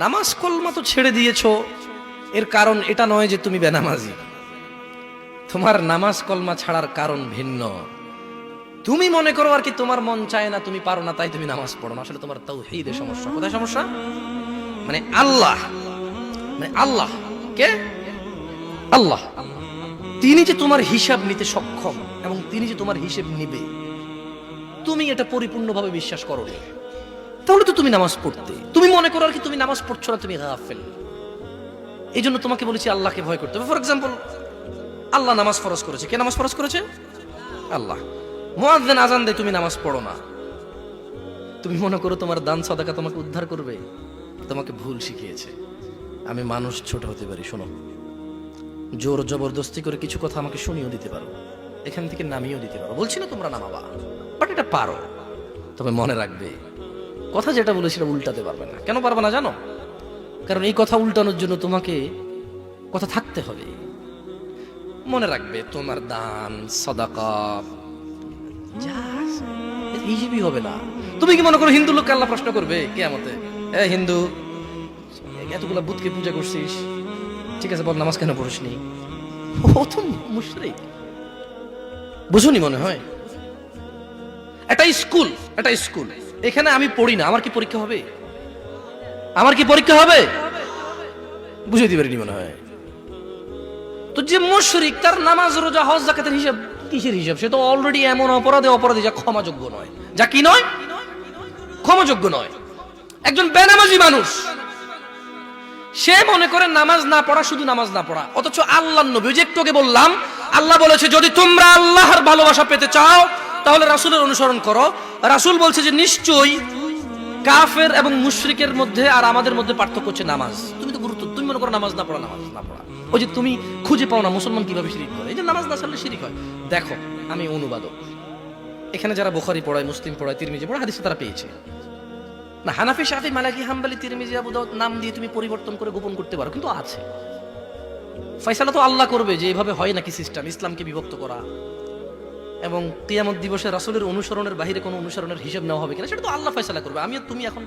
নামাজ কলমা তো ছেড়ে দিয়েছো, এর কারণ এটা নয় যে তুমি বেনামাজি। তোমার নামাজ কলমা ছাড়ার কারণ ভিন্ন। তুমি মনে করো আর কি তোমার মন চায় না, তুমি পারো না, তাই তুমি নামাজ পড়ো না। আসলে তোমার তাওহীদে সমস্যা। কোথায় সমস্যা? মানে আল্লাহ, মানে আল্লাহ কে? আল্লাহ তিনি যে তোমার হিসাব নিতে সক্ষম এবং তিনি যে তোমার হিসেব নিবে, তুমি এটা পরিপূর্ণভাবে বিশ্বাস করো না, তাহলে তো তুমি নামাজ পড়তে। তুমি মনে করো আর কি তুমি নামাজ পড়ছো না, তুমি গাফেল। এই জন্য তোমাকে বলেছি আল্লাহকে ভয় করতে হবে। ফর এক্সাম্পল, আল্লাহ নামাজ ফরজ করেছে। কে নামাজ ফরজ করেছে? আল্লাহ। মুয়াজ্জিন আজান দেয়, তুমি নামাজ পড়ো না। তুমি মনে করো তোমার দান সাদাকা তোমাকে উদ্ধার করবে? তোমাকে ভুল শিখিয়েছে। আমি মানুষ, ছোট হতে পারি। শোনো, জোর জবরদস্তি করে কিছু কথা আমাকে শুনিয়েও দিতে পারো, এখান থেকে নামিয়েও দিতে পারো। বলছি না তোমরা নামাবা, বাট এটা পারো। তবে মনে রাখবে, কথা যেটা বলে সেটা উল্টাতে পারবে না। কেন পারবে না জানো? কারণ এই কথা উল্টানোর জন্য তোমাকে কথা থাকতে হবে। মনে রাখবে, তোমার দান সাদাকা হিসেবই হবে না। তুমি কি মনে করো হিন্দু লোককে আল্লাহ প্রশ্ন করবে কিয়ামতে, এ হিন্দু, এতগুলা বুতকে পূজা করছিস, ঠিক আছে বল নামাজ কেন পড়িসনি? ও তো মুশরিক। বুঝুনি মনে হয়? এটা স্কুল, এটা স্কুল। এখানে আমি পড়ি না, আমার কি পরীক্ষা হবে? আমার কি পরীক্ষা হবে? বুঝে দিতে পারিনি মনে হয়। তো যে মুশরিক, তার নামাজ রোজা হজ যাকাতের হিসাব কিসের হিসাব? সে তো অলরেডি এমন অপরাধী যা ক্ষমাযোগ্য নয়। যা কি নয়? ক্ষমাযোগ্য নয়। একজন বেনামাজি মানুষ, সে মনে করে নামাজ না পড়া শুধু নামাজ না পড়া, অথচ আল্লাহর নবী, যে একটু আগে বললাম, আল্লাহ বলেছে যদি তোমরা আল্লাহর ভালোবাসা পেতে চাও তাহলে রাসূলের অনুসরণ করো। রাসূল বলছে যে নিশ্চয়ই কাফের এবং মুশরিকের মধ্যে আর আমাদের মধ্যে পার্থক্য হচ্ছে নামাজ। তুমি মনে করো নামাজ না পড়া, নামাজ না পড়া। ওই যে তুমি খুঁজে পাও না মুসলমান কিভাবে শিরিক করে, এই যে নামাজ না ছাড়লে শিরিক হয়। দেখো, আমি অনুবাদক, এখানে যারা বুখারী পড়ায়, মুসলিম পড়ায়, তিরমিজি পড়ায়, হাদিস তারা পেয়েছে না। হানাফি, শাফি, মালিকি, হাম্বলি, তিরমিজি, আবু দাউদ নাম দিয়ে তুমি পরিবর্তন করে গোপন করতে পারো, কিন্তু আছে। ফয়সালা তো আল্লাহ করবে যে এভাবে হয় নাকি সিস্টেম, ইসলামকে বিভক্ত করা এবং কিয়ামত দিবসে রাসূলের অনুসরণের বাইরে কোনো অনুসরণের হিসাব নেওয়া হবে কিনা, সেটা তো আল্লাহ ফয়সালা করবে। আমি আর তুমি এখন